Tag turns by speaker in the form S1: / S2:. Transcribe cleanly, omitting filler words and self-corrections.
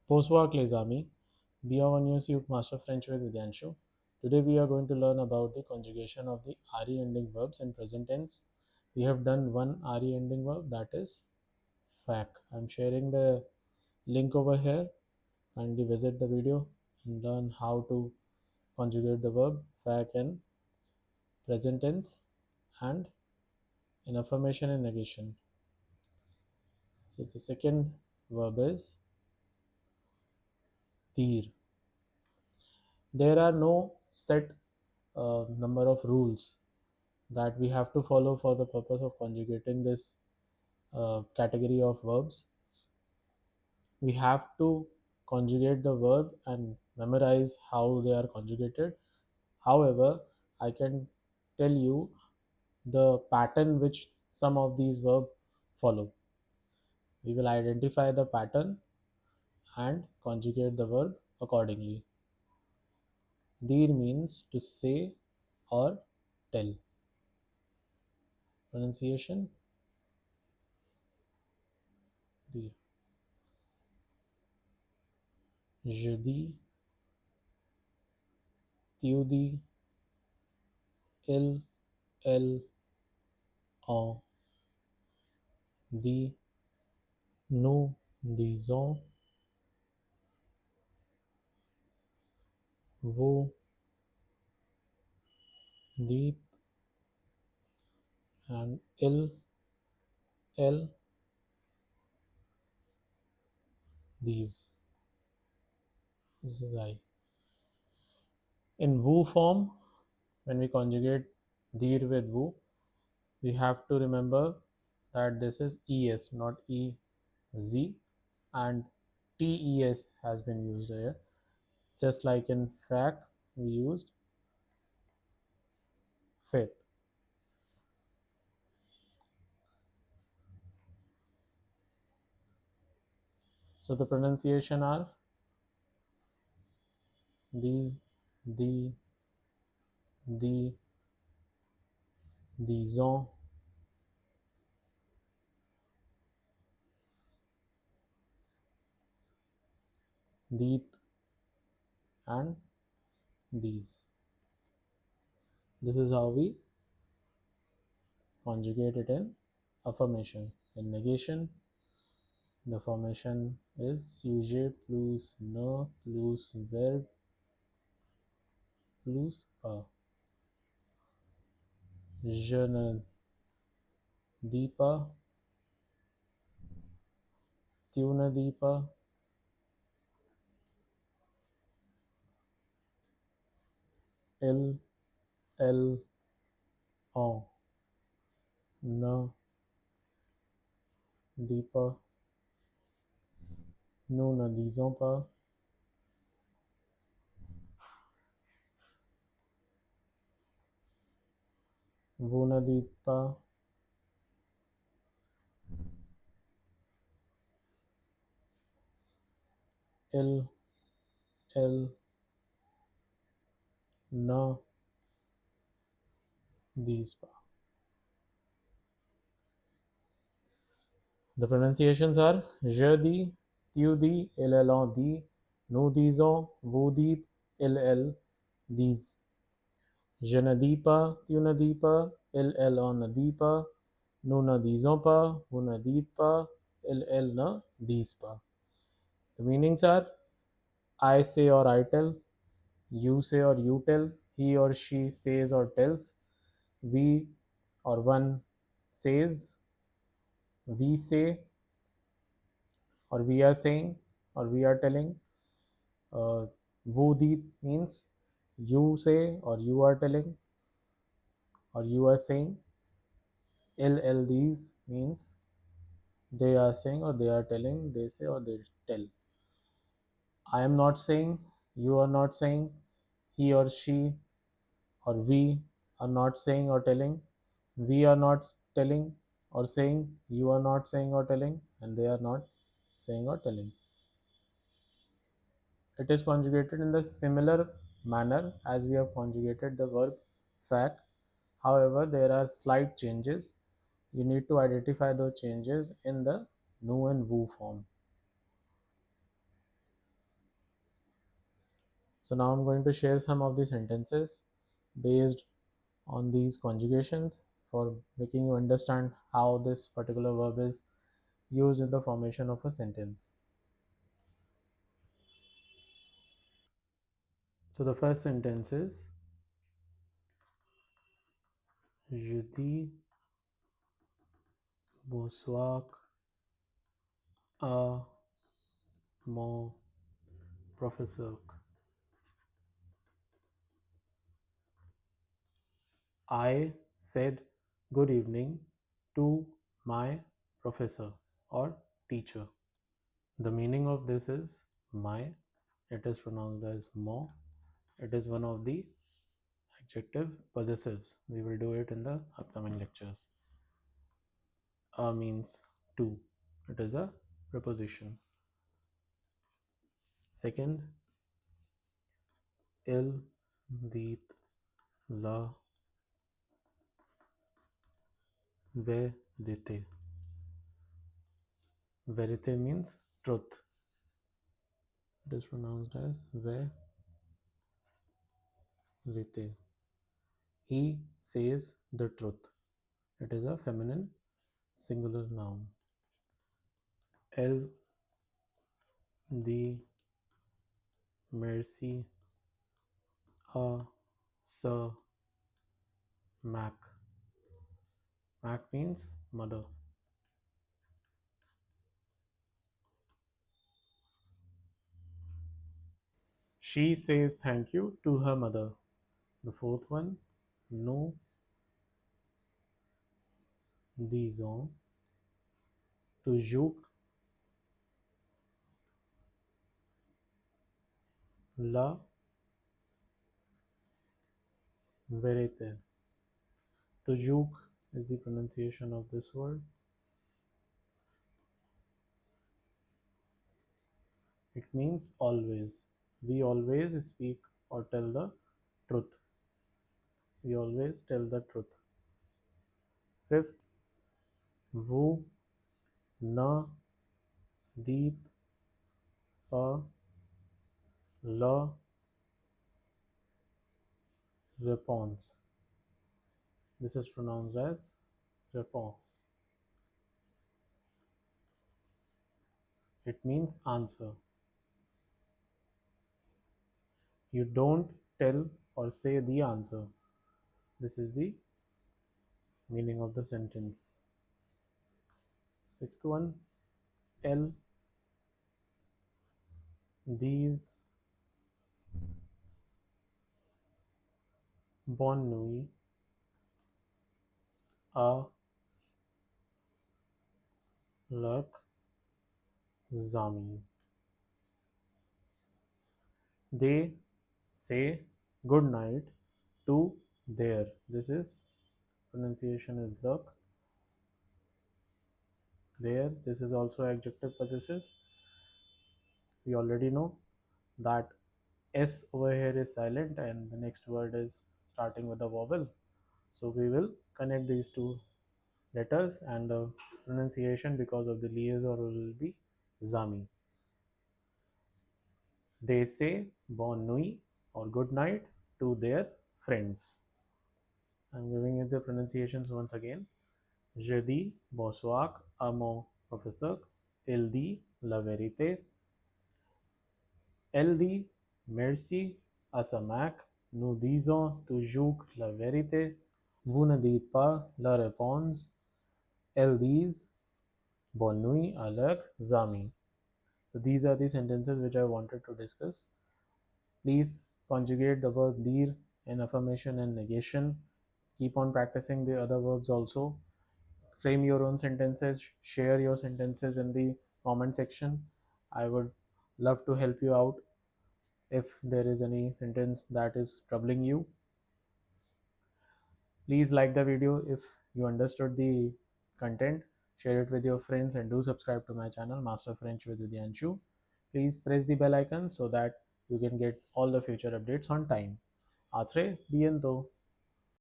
S1: Bonsoir les amis, bienvenue sur Master French with Vidyansshu. Today we are going to learn about the conjugation of the RE ending verbs in present tense. We have done one RE ending verb, that is fac. I'm sharing the link over here. Kindly visit the video and learn how to conjugate the verb fac in present tense and in affirmation and negation. So the second verb is dir. There are no set number of rules that we have to follow for the purpose of conjugating this category of verbs. We have to conjugate the verb and memorize how they are conjugated. However, I can tell you the pattern which some of these verbs follow. We will identify the pattern and conjugate the verb accordingly. Dir means to say or tell. Pronunciation dir. Je dis, tu dis, il, elle, on dit, nous disons, vous dites, and il, elle, these. This is I. In vous form, when we conjugate dir with vous, we have to remember that this is es, not ez, and tes has been used here. Just like in fac, we used faith. So the pronunciation are the, the, disons, dit, and these. This is how we conjugate it in affirmation. In negation, the formation is sujet plus ne plus verbe plus pas. Je ne dis pas, tu ne dis pas, il, elle, on ne dit pas, nous ne disons pas, vous ne dites pas, il, elle, ne disent pas. The pronunciations are je dis, tu dis, il, elle, on dit, nous disons, vous dites, il, elle, disent. Je ne dis pas, tu ne dis pas, il, elle, on ne dit pas, nous ne disons pas, vous ne dites pas, il, elle, ne disent pas. The meanings are I say or I tell, you say or you tell, he or she says or tells, we or one says, we say, or we are saying, or we are telling. Wo dit means you say or you are telling or you are saying. Il, these means they are saying or they are telling, they say or they tell. I am not saying, you are not saying, he or she or we are not saying or telling, we are not telling or saying, you are not saying or telling, and they are not saying or telling. It is conjugated in the similar manner as we have conjugated the verb fac. However, there are slight changes. You need to identify those changes in the nu and vu form. So now I'm going to share some of the sentences based on these conjugations for making you understand how this particular verb is used in the formation of a sentence. So the first sentence is Je dis bonsoir à mon professeur. I said good evening to my professor or teacher. The meaning of this is my, it is pronounced as mo. It is one of the adjective possessives. We will do it in the upcoming lectures. A means to, it is a preposition. Second, il dit la vérité. Verite means truth. It is pronounced as verite. He says the truth. It is a feminine singular noun. Elle dit merci à sa Mac. Mac means mother. She says thank you to her mother. The fourth one, nous disons toujours la vérité. Toujours is the pronunciation of this word. It means always. We always speak or tell the truth. We always tell the truth. Fifth, vous ne dites pas la réponse. This is pronounced as réponse. It means answer. You don't tell or say the answer. This is the meaning of the sentence. Sixth one, elle dit bonne nuit à leurs amis. They say good night to their. This is pronunciation is luck. There. This is also adjective possessive. We already know that S over here is silent and the next word is starting with a vowel. So we will connect these two letters and the pronunciation because of the liaison will be zami. They say bonne nuit or good night to their friends. I'm giving you the pronunciations once again. Je dis bonsoir à mon professeur. Il dit la vérité. Elle dit merci à sa Mac. Nous disons toujours la vérité. Vous ne dites pas la réponse. Elles disent bonne nuit à leurs amis. So these are the sentences which I wanted to discuss. Please conjugate the verb dire in affirmation and negation. Keep on practicing the other verbs also. Frame your own sentences. Share your sentences in the comment section. I would love to help you out if there is any sentence that is troubling you. Please like the video if you understood the content. Share it with your friends and do subscribe to my channel Master French with Vidyansshu. Please press the bell icon so that you can get all the future updates on time. A très bientôt.